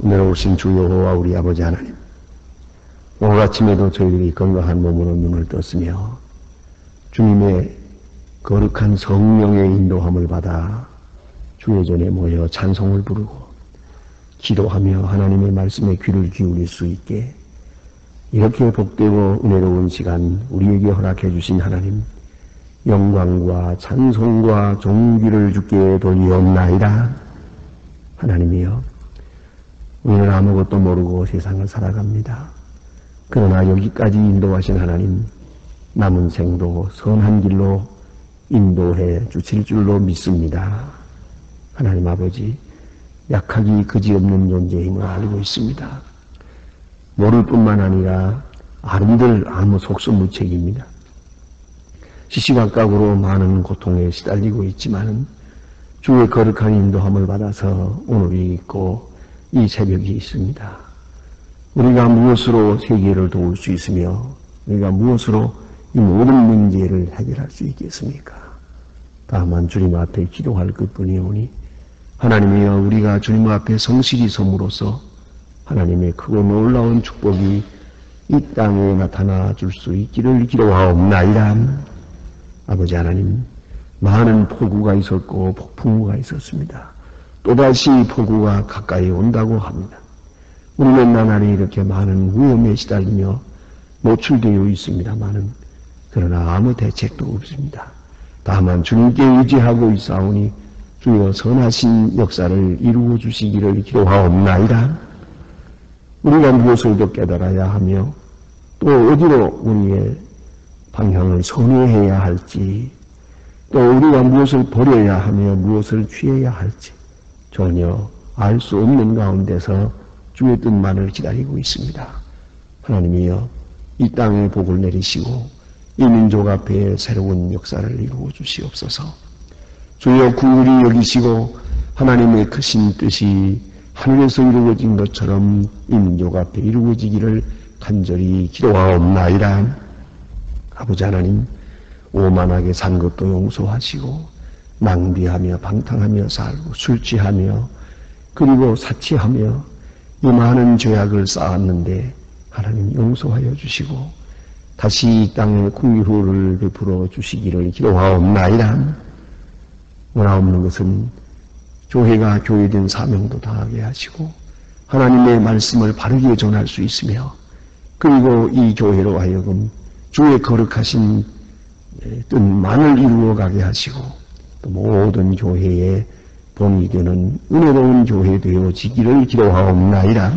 은혜로우신 주 여호와 우리 아버지 하나님, 오늘 아침에도 저희들이 건강한 몸으로 눈을 떴으며 주님의 거룩한 성령의 인도함을 받아 주의 전에 모여 찬송을 부르고 기도하며 하나님의 말씀에 귀를 기울일 수 있게 이렇게 복되고 은혜로운 시간 우리에게 허락해 주신 하나님, 영광과 찬송과 존귀를 주께 돌리옵나이다. 하나님이여, 우리는 아무것도 모르고 세상을 살아갑니다. 그러나 여기까지 인도하신 하나님, 남은 생도 선한 길로 인도해 주실 줄로 믿습니다. 하나님 아버지, 약하기 그지없는 존재임을 알고 있습니다. 모를 뿐만 아니라 아른들 아무 속수무책입니다. 시시각각으로 많은 고통에 시달리고 있지만 주의 거룩한 인도함을 받아서 오늘이 있고 이 새벽이 있습니다. 우리가 무엇으로 세계를 도울 수 있으며 우리가 무엇으로 이 모든 문제를 해결할 수 있겠습니까? 다만 주님 앞에 기도할 것뿐이오니 하나님이여, 우리가 주님 앞에 성실히 섬으로써 하나님의 크고 놀라운 축복이 이 땅에 나타나 줄 수 있기를 기도하옵나이다. 아버지 하나님, 많은 폭우가 있었고 폭풍우가 있었습니다. 또다시 폭우가 가까이 온다고 합니다. 우리는 나날이 이렇게 많은 위험에 시달리며 노출되어 있습니다마는 그러나 아무 대책도 없습니다. 다만 주님께 의지하고 있사오니 주여 선하신 역사를 이루어 주시기를 기도하옵나이다. 우리가 무엇을 더 깨달아야 하며 또 어디로 우리의 방향을 선회해야 할지, 또 우리가 무엇을 버려야 하며 무엇을 취해야 할지 전혀 알 수 없는 가운데서 주의 뜻만을 기다리고 있습니다. 하나님이여, 이 땅에 복을 내리시고 이 민족 앞에 새로운 역사를 이루어 주시옵소서. 주여, 긍휼히 여기시고 하나님의 크신 뜻이 하늘에서 이루어진 것처럼 이 민족 앞에 이루어지기를 간절히 기도하옵나이다. 아버지 하나님, 오만하게 산 것도 용서하시고 낭비하며 방탕하며 살고 술 취하며 그리고 사치하며 이 많은 죄악을 쌓았는데 하나님 용서하여 주시고 다시 이 땅에 긍휼을 베풀어 주시기를 기도하옵나이다. 원하옵는 것은 교회가 교회된 사명도 다하게 하시고 하나님의 말씀을 바르게 전할 수 있으며 그리고 이 교회로 하여금 주의 거룩하신 뜻만을 이루어가게 하시고 또 모든 교회의 본이 되는 은혜로운 교회 되어지기를 기도하옵나이다.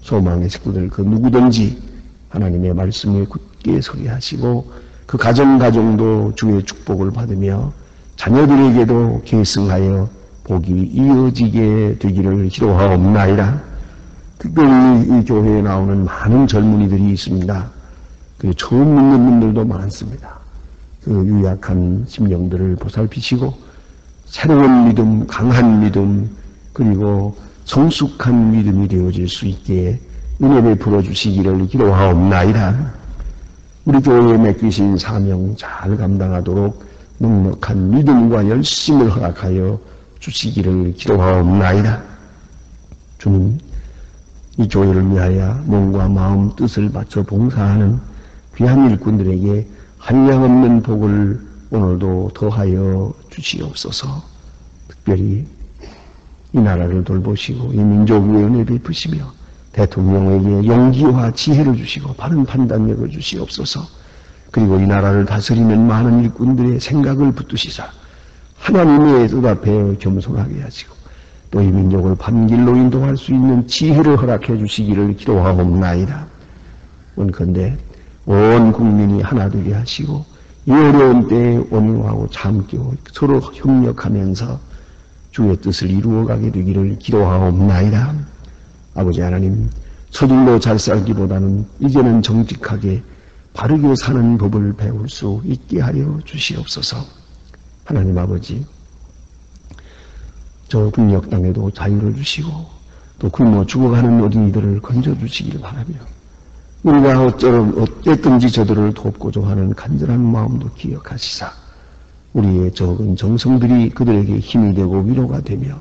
소망의 식구들 그 누구든지 하나님의 말씀에 굳게 서게 하시고 그 가정도 주의 축복을 받으며 자녀들에게도 계승하여 복이 이어지게 되기를 기도하옵나이다. 특별히 이 교회에 나오는 많은 젊은이들이 있습니다. 그 처음 믿는 분들도 많습니다. 그 유약한 심령들을 보살피시고 새로운 믿음, 강한 믿음, 그리고 성숙한 믿음이 되어질 수 있게 은혜 베풀어 주시기를 기도하옵나이다. 우리 교회에 맡기신 사명 잘 감당하도록 넉넉한 믿음과 열심을 허락하여 주시기를 기도하옵나이다. 주님, 이 교회를 위하여 몸과 마음 뜻을 바쳐 봉사하는 귀한 일꾼들에게 한량없는 복을 오늘도 더하여 주시옵소서. 특별히 이 나라를 돌보시고 이 민족 위에 은혜 베푸시며 대통령에게 용기와 지혜를 주시고 바른 판단력을 주시옵소서. 그리고 이 나라를 다스리는 많은 일꾼들의 생각을 붙드시사 하나님의 뜻 앞에 겸손하게 하시고 또 이 민족을 반길로 인도할 수 있는 지혜를 허락해 주시기를 기도하옵나이다. 원컨대 온 국민이 하나 되게 하시고 이 어려운 때에 온유하고 참게 서로 협력하면서 주의 뜻을 이루어가게 되기를 기도하옵나이다. 아버지 하나님, 서둘러 잘 살기보다는 이제는 정직하게 바르게 사는 법을 배울 수 있게 하여 주시옵소서. 하나님 아버지, 저 국력 땅에도 자유를 주시고 또 굶어 죽어가는 어린이들을 건져주시기를 바라며 우리가 어쨌든지 저들을 돕고자 하는 간절한 마음도 기억하시사 우리의 적은 정성들이 그들에게 힘이 되고 위로가 되며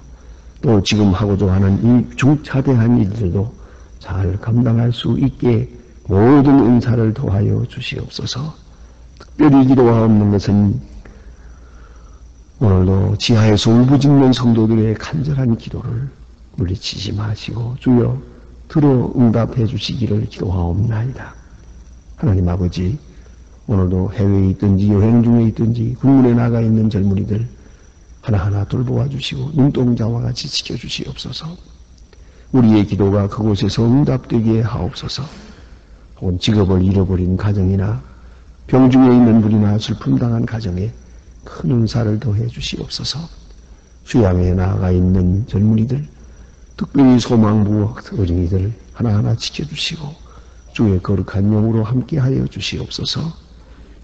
또 지금 하고자 하는 이 중차대한 일들도 잘 감당할 수 있게 모든 은사를 더하여 주시옵소서. 특별히 기도하옵는 것은 오늘도 지하에서 울부짖는 성도들의 간절한 기도를 물리치지 마시고 주여 들어 응답해 주시기를 기도하옵나이다. 하나님 아버지, 오늘도 해외에 있든지 여행 중에 있든지 국문에 나가 있는 젊은이들 하나하나 돌보아 주시고 눈동자와 같이 지켜주시옵소서. 우리의 기도가 그곳에서 응답되게 하옵소서. 혹은 직업을 잃어버린 가정이나 병중에 있는 분이나 슬픔 당한 가정에 큰 은사를 더해 주시옵소서. 수양에 나아가 있는 젊은이들, 특별히 소망부 어린이들 하나하나 지켜주시고 주의 거룩한 영으로 함께하여 주시옵소서.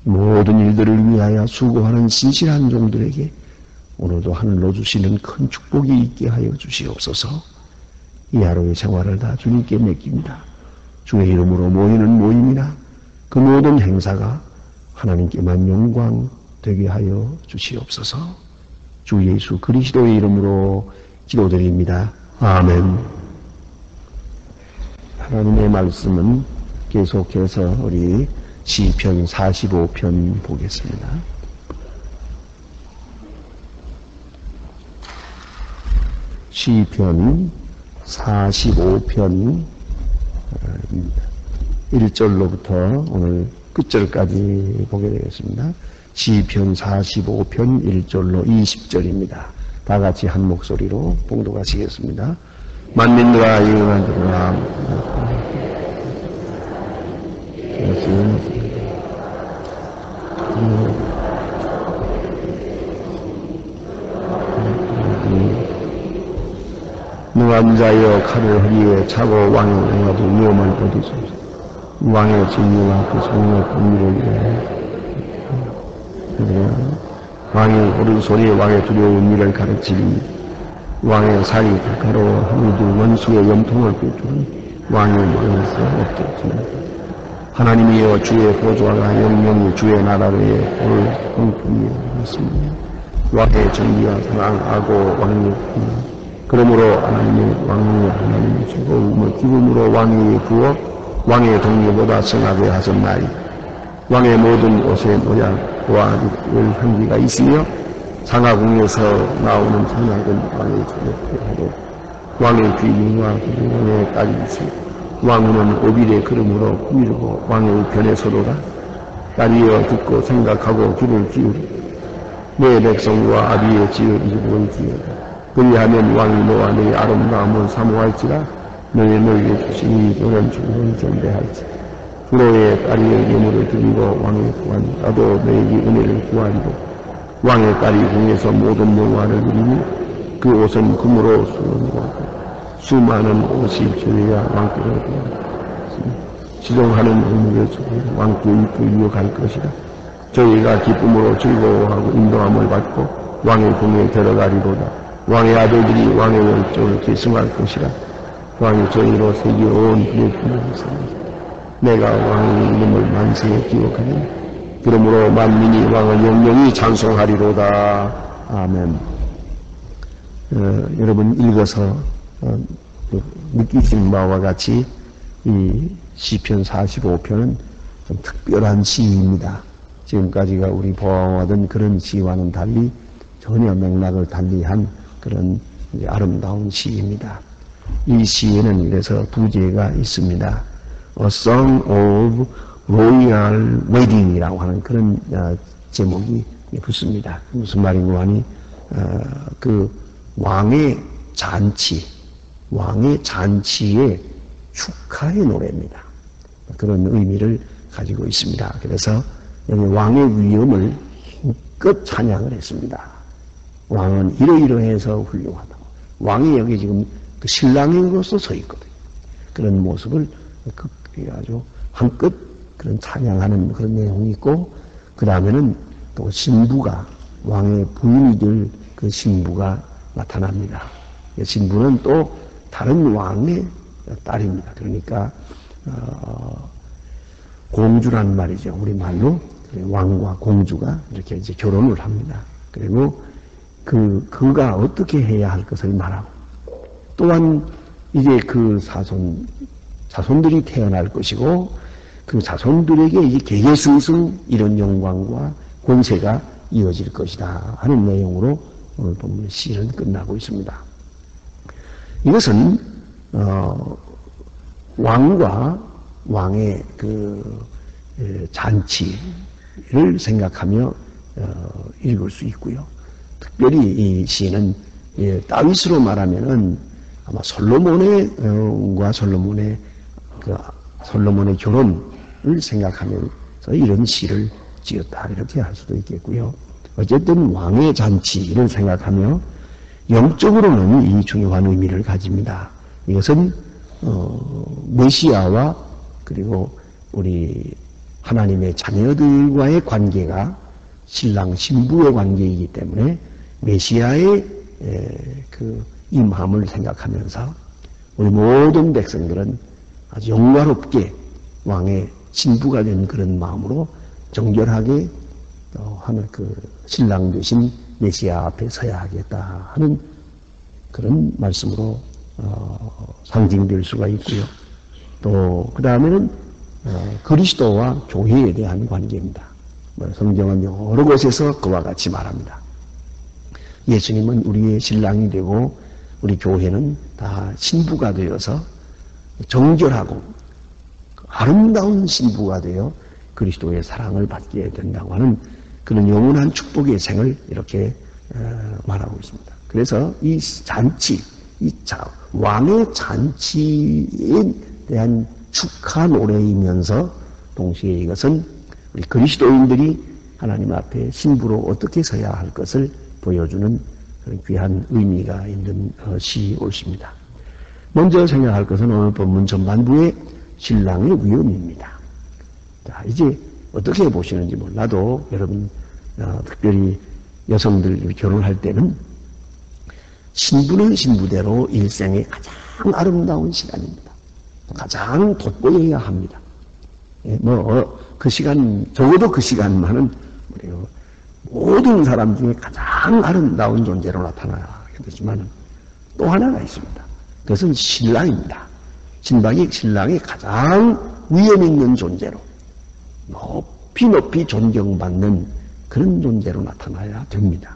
모든 일들을 위하여 수고하는 신실한 종들에게 오늘도 하늘로 주시는 큰 축복이 있게 하여 주시옵소서. 이 하루의 생활을 다 주님께 맡깁니다. 주의 이름으로 모이는 모임이나 그 모든 행사가 하나님께만 영광 되게 하여 주시옵소서. 주 예수 그리스도의 이름으로 기도드립니다. 아멘. 하나님의 말씀은 계속해서 우리 시편 45편 보겠습니다. 시편 45편 1절로부터 오늘 끝절까지 보게 되겠습니다. 시편 45편 1절로 20절입니다. 다 같이 한 목소리로 봉독하시겠습니다. 만민들아 일어나라. 능한 자여 칼을 허리에 차고 왕의 영화도 위험을 얻으소서. 왕의 진리와 그 성령의 공의를 위하여 왕의 오른손이 왕의 두려운 일을 가르치니 왕의 살이 가로 하늘도 원수의 염통을 꿰주니 왕의 머리에서 없겠습니다. 하나님이여 주의 보좌가 영영이 주의 나라에 올 성품이 있습니다. 왕의 정의와 사랑하고 왕의 풍 그러므로 하나님의 왕의 하나님의 즐거움을 기쁨으로 왕위에 부어 왕의 동료보다 성하게 하셨나이. 왕의 모든 옷의 모양과 향기가 있으며 상하궁에서 나오는 선악은 왕의 저녁에 하고 왕의 귀인과 왕의 딸이 있으며 왕후는 오빌의 걸음으로 꾸미르고 왕의 변에 서도다. 딸이여 듣고 생각하고 귀를 기울이 내 백성과 아비의 지을 이루어지어다. 그리하면 왕이 너와 너의 아름다움을 사모할지라 너의 너에게 주시니 너는 주를 존대할지. 프로의 딸이의 예물을 드리고 왕의 구하니 나도 너에게 은혜를 구하리고 왕의 딸이 궁에서 모든 영화를 누리니 그 옷은 금으로 수놓고 수많은 옷이 저희야 왕께로 지종하는 의무를 주고 왕께 입고 이어갈 것이다. 저희가 기쁨으로 즐거워하고 인도함을 받고 왕의 궁에 들어가리로다. 왕의 아들들이 왕의 열정을 계승할 것이라. 왕이 저희로 새겨온 그의 분을 있습니다. 내가 왕의 이름을 만세에 기억하니 그러므로 만민이 왕을 영영히 찬송하리로다. 아멘. 여러분 읽어서 느끼신 바와 같이 이 시편 45편은 좀 특별한 시입니다. 지금까지가 우리 보아하던 그런 시와는 달리 전혀 맥락을 달리한 그런 아름다운 시입니다. 이 시에는 이래서 부제가 있습니다. A Song of Royal Wedding이라고 하는 그런 제목이 붙습니다. 무슨 말인고 하니 그 왕의 잔치의 축하의 노래입니다. 그런 의미를 가지고 있습니다. 그래서 여기 왕의 위엄을 힘껏 찬양을 했습니다. 왕은 이러이러해서 훌륭하다고. 왕이 여기 지금 그 신랑으로서 서 있거든요. 그런 모습을 아주 한껏 그런 찬양하는 그런 내용이 있고, 그 다음에는 또 신부가, 왕의 부인이 될 그 신부가 나타납니다. 신부는 또 다른 왕의 딸입니다. 그러니까 공주란 말이죠. 우리말로 왕과 공주가 이렇게 이제 결혼을 합니다. 그리고 그가 어떻게 해야 할 것을 말하고 또한 이제 그 자손들이 태어날 것이고 그 자손들에게 이제 계계승승 이런 영광과 권세가 이어질 것이다 하는 내용으로 오늘 본문의 시는 끝나고 있습니다. 이것은 왕과 왕의 그 잔치를 생각하며 읽을 수 있고요. 특별히 이 시는 다윗으로 말하면은 아마 솔로몬의 결혼을 생각하면서 이런 시를 지었다 이렇게 할 수도 있겠고요. 어쨌든 왕의 잔치를 생각하며 영적으로는 이 중요한 의미를 가집니다. 이것은 메시아와 그리고 우리 하나님의 자녀들과의 관계가 신랑 신부의 관계이기 때문에 메시아의 그 임함을 생각하면서 우리 모든 백성들은 아주 영화롭게 왕의 신부가 된 그런 마음으로 정결하게 하는 그 신랑 되신 메시아 앞에 서야 하겠다 하는 그런 말씀으로 상징될 수가 있고요. 또 그 다음에는 그리스도와 교회에 대한 관계입니다. 성경은 여러 곳에서 그와 같이 말합니다. 예수님은 우리의 신랑이 되고 우리 교회는 다 신부가 되어서 정결하고 아름다운 신부가 되어 그리스도의 사랑을 받게 된다고 하는 그런 영원한 축복의 생을 이렇게 말하고 있습니다. 그래서 이 잔치, 왕의 잔치에 대한 축하 노래이면서 동시에 이것은 우리 그리스도인들이 하나님 앞에 신부로 어떻게 서야 할 것을 보여주는 그런 귀한 의미가 있는 시옷입니다. 먼저 생각할 것은 오늘 본문 전반부의 신랑의 위엄입니다. 자, 이제 어떻게 보시는지 몰라도 여러분 특별히 여성들 결혼할 때는 신부는 신부대로 일생의 가장 아름다운 시간입니다. 가장 돋보여야 합니다. 그 시간, 적어도 그 시간만은 모든 사람 중에 가장 아름다운 존재로 나타나야 되지만 또 하나가 있습니다. 그것은 신랑입니다. 신랑이 가장 위험 있는 존재로 높이 존경받는 그런 존재로 나타나야 됩니다.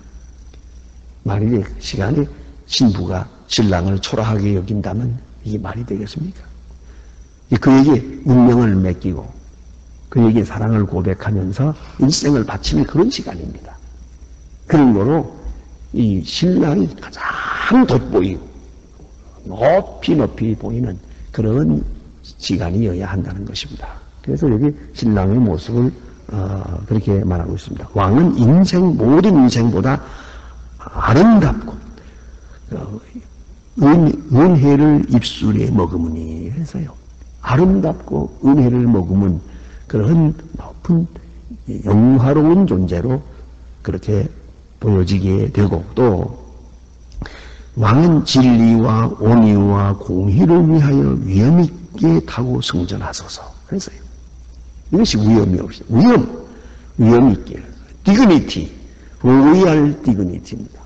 만일에 그 시간에 신부가 신랑을 초라하게 여긴다면 이게 말이 되겠습니까? 그에게 운명을 맡기고 그에게 사랑을 고백하면서 일생을 바치는 그런 시간입니다. 그런 거로 이 신랑이 가장 돋보이고 높이 보이는 그런 시간이어야 한다는 것입니다. 그래서 여기 신랑의 모습을 그렇게 말하고 있습니다. 왕은 모든 인생보다 아름답고 은혜를 입술에 머금으니 해서요. 아름답고 은혜를 머금은 그런 높은 영화로운 존재로 그렇게 보여지게 되고 또 왕은 진리와 온유와 공의를 위하여 위엄 있게 타고 승전하소서. 그래서요. 이것이 위엄이 없어요. 위엄 있게. 디그니티, 로얄 디그니티입니다.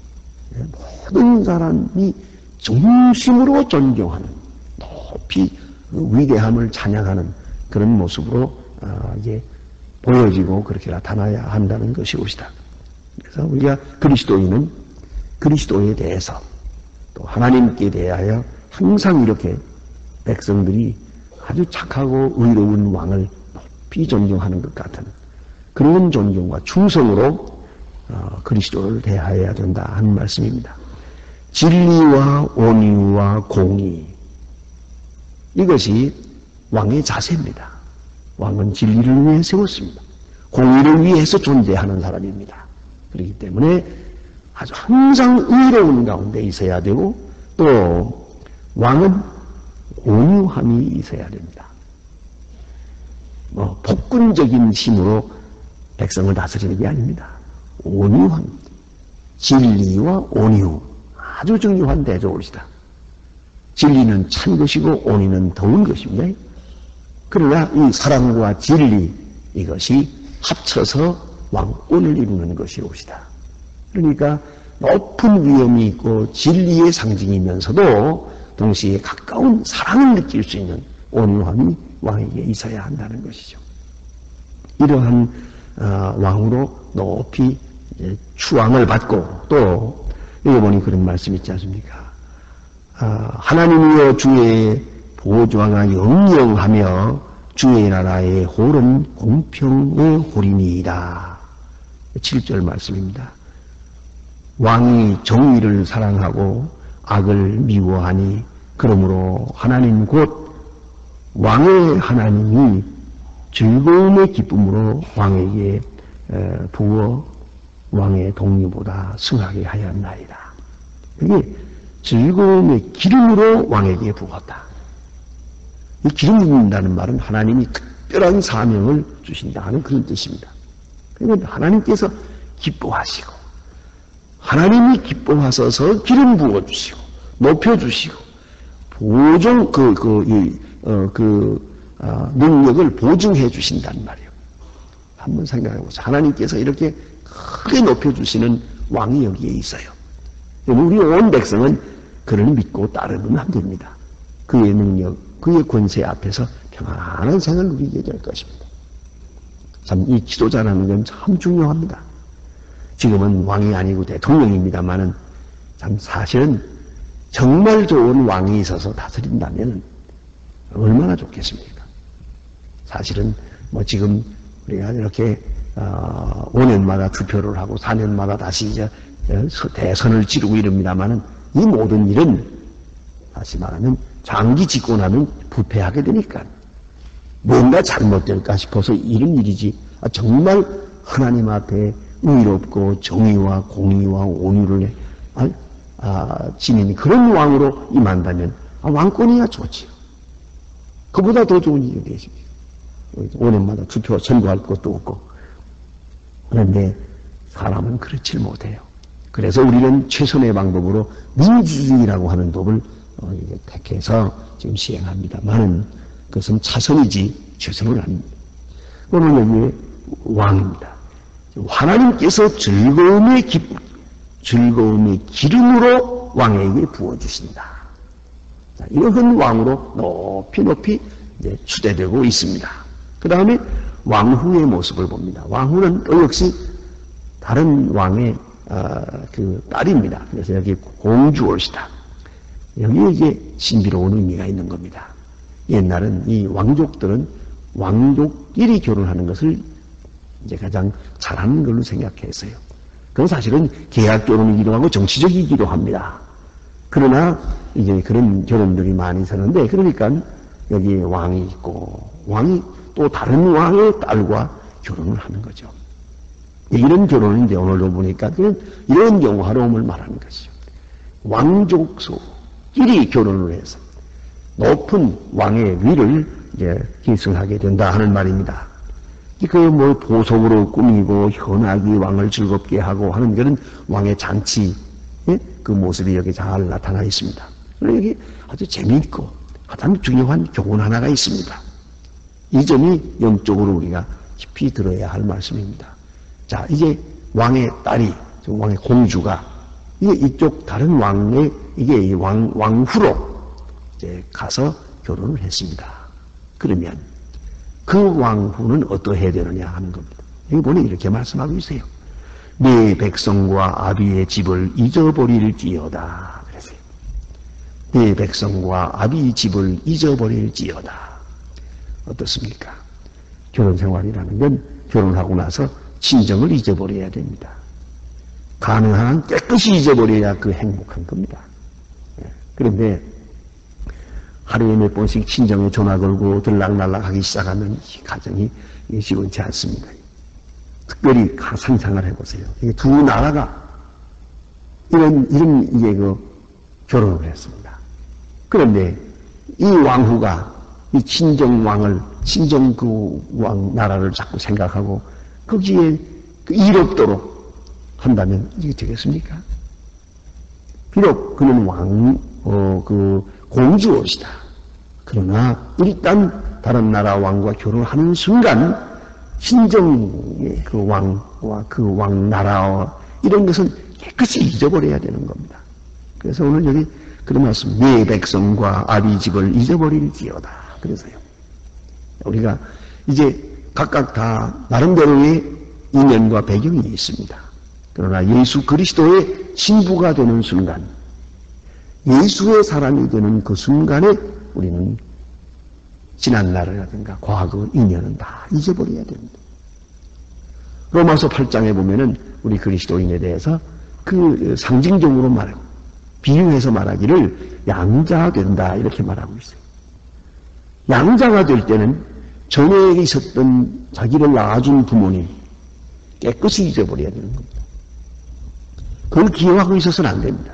모든 사람이 중심으로 존경하는 높이 위대함을 찬양하는 그런 모습으로 이제 보여지고 그렇게 나타나야 한다는 것이옵시다. 그래서 우리가 그리스도인은 그리스도에 대해서 또 하나님께 대하여 항상 이렇게 백성들이 아주 착하고 의로운 왕을 높이 존경하는 것 같은 그런 존경과 충성으로 그리스도를 대하여야 된다 하는 말씀입니다. 진리와 온유와 공의 이것이 왕의 자세입니다. 왕은 진리를 위해 세웠습니다. 공의를 위해서 존재하는 사람입니다. 그렇기 때문에 아주 항상 의로운 가운데 있어야 되고 또 왕은 온유함이 있어야 됩니다. 폭군적인 힘으로 백성을 다스리는 게 아닙니다. 온유함, 진리와 온유 아주 중요한 대조입니다. 진리는 찬 것이고 온유는 더운 것입니다. 그러나 이 사랑과 진리 이것이 합쳐서 왕권을 이루는 것이옵시다. 그러니까 높은 위엄이 있고 진리의 상징이면서도 동시에 가까운 사랑을 느낄 수 있는 온유함이 왕에게 있어야 한다는 것이죠. 이러한 왕으로 높이 추앙을 받고, 또 여기 보니 그런 말씀 있지 않습니까? 하나님이여 주의 보좌가 영영하며 주의 나라의 홀은 공평의 홀이니이다. 7절 말씀입니다. 왕이 정의를 사랑하고 악을 미워하니 그러므로 하나님 곧 왕의 하나님이 즐거움의 기쁨으로 왕에게 부어 왕의 동리보다 승하게 하였나이다. 이게 즐거움의 기름으로 왕에게 부었다. 이 기름 부은다는 말은 하나님이 특별한 사명을 주신다 하는 그런 뜻입니다. 그러니까 하나님께서 기뻐하시고, 하나님이 기뻐하셔서 기름 부어주시고, 높여주시고, 능력을 보증해 주신단 말이에요. 한번 생각해 보세요. 하나님께서 이렇게 크게 높여주시는 왕이 여기에 있어요. 우리 온 백성은 그를 믿고 따르면 안 됩니다. 그의 능력, 그의 권세 앞에서 평안한 생을 누리게 될 것입니다. 참, 이 지도자라는 건 참 중요합니다. 지금은 왕이 아니고 대통령입니다만은 참 사실은 정말 좋은 왕이 있어서 다스린다면 얼마나 좋겠습니까? 사실은 뭐 지금 우리가 이렇게 5년마다 투표를 하고 4년마다 다시 이제 대선을 치르고 이럽니다만은 이 모든 일은 다시 말하면 장기 집권하면 부패하게 되니까 뭔가 잘못될까 싶어서 이런 일이지, 정말 하나님 앞에 의롭고 정의와 공의와 온유를 지닌 그런 왕으로 임한다면 왕권이야 좋지요. 그보다 더 좋은 일이 되십니다. 5년마다 투표 선거할 것도 없고. 그런데 사람은 그렇지 못해요. 그래서 우리는 최선의 방법으로 민주주의라고 하는 법을 택해서 지금 시행합니다만은 그것은 차선이지 최선은 아닙니다. 오늘 여기에 왕입니다. 하나님께서 즐거움의 기름으로 왕에게 부어주신다. 이런 왕으로 높이 높이 추대되고 있습니다. 그 다음에 왕후의 모습을 봅니다. 왕후는 또 역시 다른 왕의 그 딸입니다. 그래서 여기 공주올시다. 여기에 이제 신비로운 의미가 있는 겁니다. 옛날은 이 왕족들은 왕족끼리 결혼하는 것을 이제 가장 잘하는 걸로 생각했어요. 그건 사실은 계약 결혼이기도 하고 정치적이기도 합니다. 그러나 이제 그런 결혼들이 많이 있었는데, 그러니까 여기에 왕이 있고 왕이 또 다른 왕의 딸과 결혼을 하는 거죠. 이런 결혼은 이제 오늘도 보니까 이런 영화로움을 말하는 것이죠. 왕족끼리 결혼을 해서 높은 왕의 위를 이제 계승하게 된다 하는 말입니다. 그 뭐 보석으로 꾸미고 현악이 왕을 즐겁게 하고 하는 그런 왕의 잔치, 그 모습이 여기 잘 나타나 있습니다. 그리고 여기 아주 재미있고 가장 중요한 교훈 하나가 있습니다. 이 점이 영적으로 우리가 깊이 들어야 할 말씀입니다. 자, 이제 왕의 딸이, 왕의 공주가 이게 이쪽 다른 왕의 이게 왕후로 이제 가서 결혼을 했습니다. 그러면 그 왕후는 어떠해야 되느냐 하는 겁니다. 여기 보니 이렇게 말씀하고 있어요. 내 백성과 아비의 집을 잊어버릴지어다. 그랬어요. 내 백성과 아비의 집을 잊어버릴지어다. 어떻습니까? 결혼 생활이라는 건 결혼하고 나서 친정을 잊어버려야 됩니다. 가능한 한 깨끗이 잊어버려야 그 행복한 겁니다. 그런데 하루에 몇 번씩 친정에 전화 걸고 들락날락 하기 시작하면 이 가정이 시원치 않습니다. 특별히 상상을 해보세요. 이게 두 나라가 이런 이제 결혼을 했습니다. 그런데 이 왕후가 이 친정 그 나라를 자꾸 생각하고 거기에 이롭도록 한다면 이게 되겠습니까? 비록 그는 공주옷이다. 그러나 일단 다른 나라 왕과 결혼하는 순간 친정의 그 왕과 그 왕나라와 이런 것은 깨끗이 잊어버려야 되는 겁니다. 그래서 오늘 여기 그런 말씀, 내 백성과 아비 집을 잊어버릴지어다. 그래서요. 우리가 이제 각각 다 나름대로의 인연과 배경이 있습니다. 그러나 예수 그리스도의 신부가 되는 순간, 예수의 사람이 되는 그 순간에 우리는 지난 날이라든가 과거 인연은 다 잊어버려야 됩니다. 로마서 8장에 보면은 우리 그리스도인에 대해서 그 상징적으로 말하고 비유해서 말하기를 양자가 된다 이렇게 말하고 있어요. 양자가 될 때는 전에 있었던 자기를 낳아준 부모님 깨끗이 잊어버려야 되는 겁니다. 그걸 기억하고 있어서는 안 됩니다.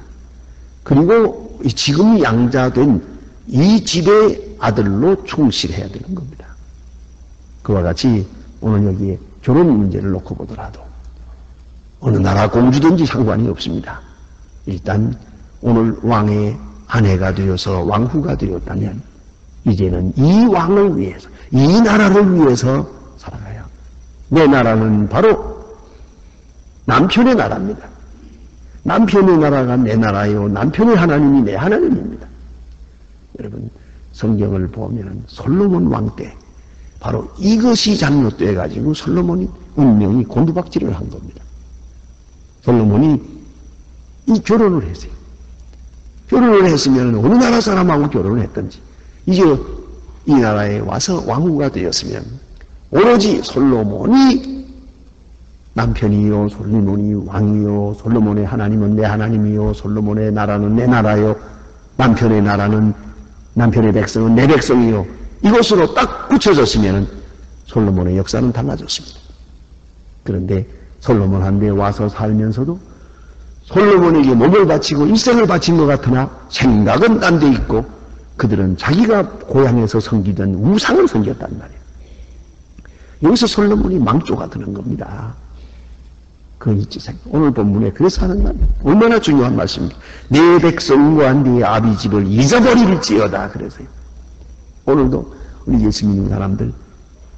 그리고 지금 양자된 이 집의 아들로 충실해야 되는 겁니다. 그와 같이 오늘 여기에 결혼 문제를 놓고 보더라도 어느 나라 공주든지 상관이 없습니다. 일단 오늘 왕의 아내가 되어서 왕후가 되었다면 이제는 이 왕을 위해서, 이 나라를 위해서 살아가야. 내 나라는 바로 남편의 나라입니다. 남편의 나라가 내 나라요. 남편의 하나님이 내 하나님입니다. 여러분 성경을 보면 솔로몬 왕 때 바로 이것이 잘못돼 가지고 솔로몬이 운명이 곤두박질을 한 겁니다. 솔로몬이 이 결혼을 했어요. 결혼을 했으면 어느 나라 사람하고 결혼을 했든지 이제 이 나라에 와서 왕후가 되었으면 오로지 솔로몬이 남편이요, 솔로몬이 왕이요, 솔로몬의 하나님은 내 하나님이요, 솔로몬의 나라는 내 나라요, 남편의 나라는 남편의 백성은 내 백성이요. 이것으로 딱 굳혀졌으면 솔로몬의 역사는 달라졌습니다. 그런데 솔로몬 한데 와서 살면서도 솔로몬에게 몸을 바치고 일생을 바친 것 같으나 생각은 딴 데 있고 그들은 자기가 고향에서 섬기던 우상을 섬겼단 말이에요. 여기서 솔로몬이 망조가 되는 겁니다. 그 잊지 생각. 오늘 본문에 그래서 하는 말이에요. 얼마나 중요한 말씀입니다. 내 백성과 네 아비 집을 잊어버릴지어다. 그래서요. 오늘도 우리 예수 믿는 사람들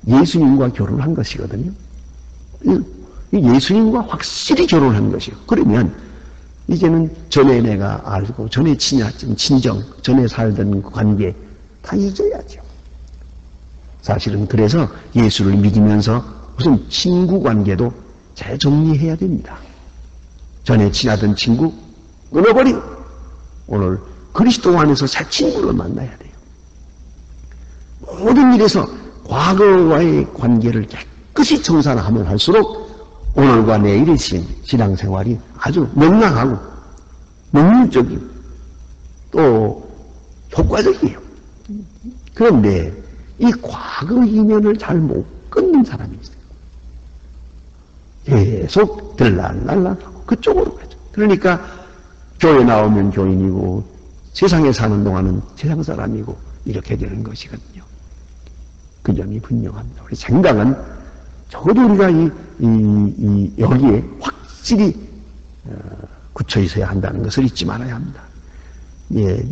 예수님과 결혼한 것이거든요. 예수님과 확실히 결혼한 것이요. 그러면 이제는 전에 내가 알고 전에 친정, 전에 살던 관계 다 잊어야죠. 사실은 그래서 예수를 믿으면서 무슨 친구 관계도 재정리해야 됩니다. 전에 친하던 친구 끊어버리고 오늘 그리스도 안에서 새 친구를 만나야 돼요. 모든 일에서 과거와의 관계를 깨끗이 청산하면 할수록 오늘과 내일의 신앙생활이 아주 명랑하고 능률적이고 또 효과적이에요. 그런데 이 과거 인연을 잘 못 끊는 사람이 있어요. 계속 들락날락하고 그쪽으로 가죠. 그러니까 교회 나오면 교인이고 세상에 사는 동안은 세상 사람이고 이렇게 되는 것이거든요. 그 점이 분명합니다. 우리 생각은 적어도 우리가 여기에 확실히 굳혀 있어야 한다는 것을 잊지 말아야 합니다. 예,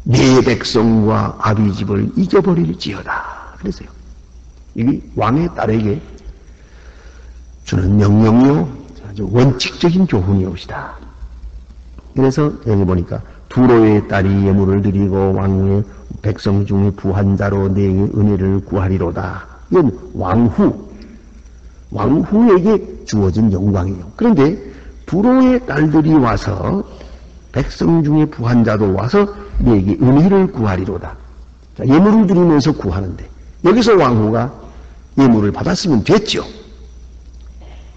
내 백성과 아비 집을 잊어버릴지어다. 그래서요. 이게 왕의 딸에게 주는 명령이요, 아주 원칙적인 교훈이옵시다. 그래서 여기 보니까 두로의 딸이 예물을 드리고 왕의 백성 중에 부한 자로 내게 은혜를 구하리로다. 이건 왕후에게 주어진 영광이에요. 그런데 두로의 딸들이 와서 백성 중에 부한 자도 와서 내게 은혜를 구하리로다. 자, 예물을 드리면서 구하는데 여기서 왕후가 예물을 받았으면 됐죠.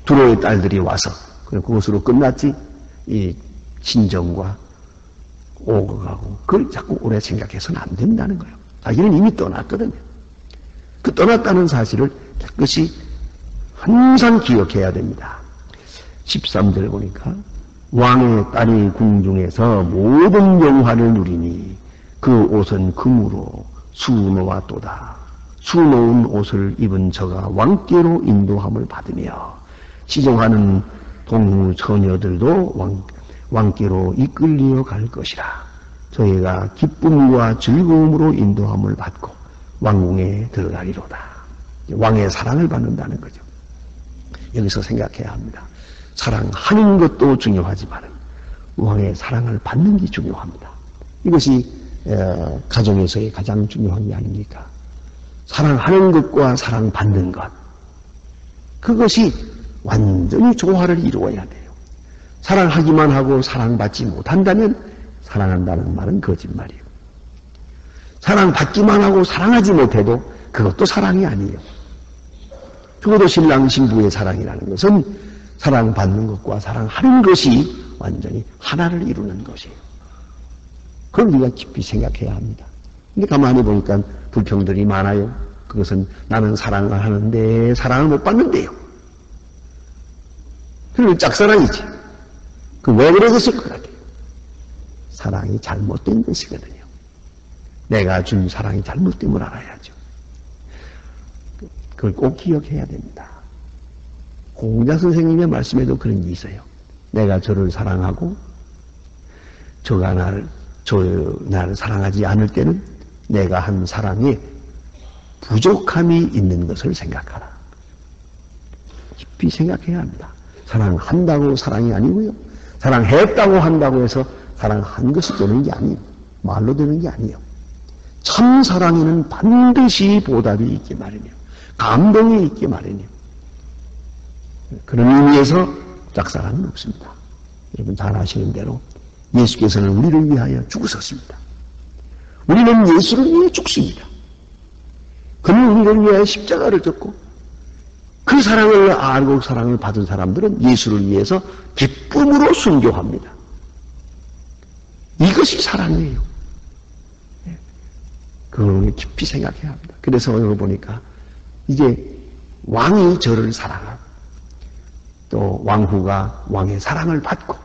두로의 딸들이 와서 그것으로 끝났지 이 친정과 오고 가고 그걸 자꾸 오래 생각해서는 안 된다는 거예요. 자기는 이미 떠났거든요. 그 떠났다는 사실을 깨끗이 항상 기억해야 됩니다. 13절 보니까 왕의 딸이 궁중에서 모든 영화를 누리니 그 옷은 금으로 수놓았도다. 수놓은 옷을 입은 저가 왕께로 인도함을 받으며 시종하는 동무 처녀들도 왕께로 이끌려 갈 것이라. 저희가 기쁨과 즐거움으로 인도함을 받고 왕궁에 들어가리로다. 왕의 사랑을 받는다는 거죠. 여기서 생각해야 합니다. 사랑하는 것도 중요하지만 왕의 사랑을 받는 게 중요합니다. 이것이 가정에서의 가장 중요한 게 아닙니까? 사랑하는 것과 사랑받는 것, 그것이 완전히 조화를 이루어야 돼요. 사랑하기만 하고 사랑받지 못한다면 사랑한다는 말은 거짓말이에요. 사랑받기만 하고 사랑하지 못해도 그것도 사랑이 아니에요. 적어도 신랑 신부의 사랑이라는 것은 사랑받는 것과 사랑하는 것이 완전히 하나를 이루는 것이에요. 그걸 우리가 깊이 생각해야 합니다. 근데 가만히 보니까 불평들이 많아요. 그것은 나는 사랑을 하는데 사랑을 못 받는데요. 그건 짝사랑이지. 그 왜 그러겠을 것 같아요? 사랑이 잘못된 것이거든요. 내가 준 사랑이 잘못됨을 알아야죠. 그걸 꼭 기억해야 됩니다. 공자 선생님의 말씀에도 그런 게 있어요. 내가 저를 사랑하고 저가 나를 사랑하지 않을 때는 내가 한 사랑에 부족함이 있는 것을 생각하라. 깊이 생각해야 합니다. 사랑한다고 사랑이 아니고요. 사랑했다고 한다고 해서 사랑한 것이 되는 게 아니에요. 말로 되는 게 아니에요. 참 사랑에는 반드시 보답이 있기 마련이에요. 감동이 있기 마련이에요. 그런 의미에서 짝사랑은 없습니다. 여러분 잘 아시는 대로 예수께서는 우리를 위하여 죽으셨습니다. 우리는 예수를 위해 죽습니다. 그는 우리를 위하여 십자가를 졌고 그 사랑을 알고 사랑을 받은 사람들은 예수를 위해서 기쁨으로 순교합니다. 이것이 사랑이에요. 그걸 깊이 생각해야 합니다. 그래서 오늘 보니까 이제 왕이 저를 사랑하고 또 왕후가 왕의 사랑을 받고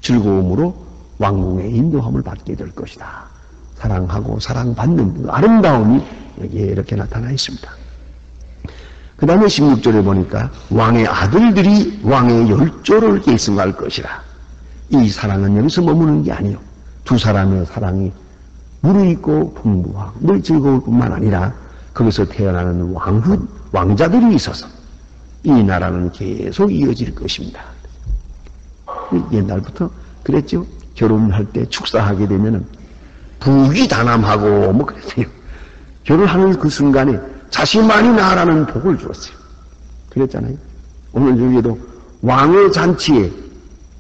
즐거움으로 왕궁의 인도함을 받게 될 것이다. 사랑하고 사랑받는 그 아름다움이 여기에 이렇게 나타나 있습니다. 그 다음에 16절에 보니까 왕의 아들들이 왕의 열조를 계승할 것이라. 이 사랑은 여기서 머무는 게 아니요. 두 사람의 사랑이 무르익고 풍부하고 늘 즐거울 뿐만 아니라 거기서 태어나는 왕자들이 있어서 이 나라는 계속 이어질 것입니다. 옛날부터 그랬죠. 결혼할 때 축사하게 되면은 부귀다남하고 뭐 그랬어요. 결혼하는 그 순간에 자식 많이 낳으라는 복을 주었어요. 그랬잖아요. 오늘 여기에도 왕의 잔치에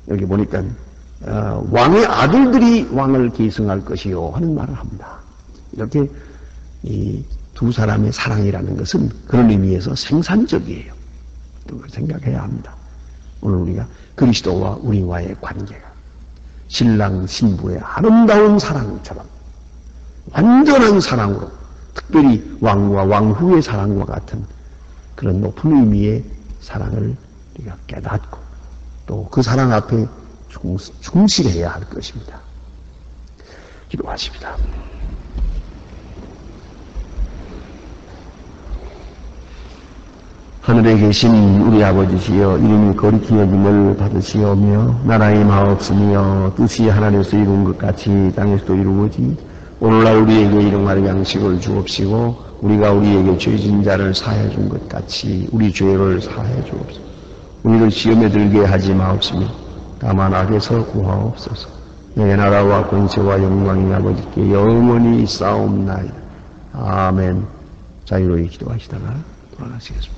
여기 보니까 왕의 아들들이 왕을 계승할 것이요 하는 말을 합니다. 이렇게 이 두 사람의 사랑이라는 것은 그런 의미에서 생산적이에요. 그걸 생각해야 합니다. 오늘 우리가 그리스도와 우리와의 관계가 신랑 신부의 아름다운 사랑처럼 완전한 사랑으로 특별히 왕과 왕후의 사랑과 같은 그런 높은 의미의 사랑을 우리가 깨닫고 또 그 사랑 앞에 충실해야 할 것입니다. 기도하십니다. 하늘에 계신 우리 아버지시여 이름이 거룩히 여김을 받으시오며 나라의 마옵시며 뜻이 하늘에서 이룬 것 같이 땅에서도 이루어지 오늘날 우리에게 일용할 양식을 주옵시고 우리가 우리에게 죄진 자를 사해 준 것 같이 우리 죄를 사해 주옵소서. 우리를 시험에 들게 하지 마옵시며 다만 악에서 구하옵소서. 내 나라와 권세와 영광이 아버지께 영원히 있사옵나이다. 아멘. 자유로이 기도하시다가 돌아가시겠습니다.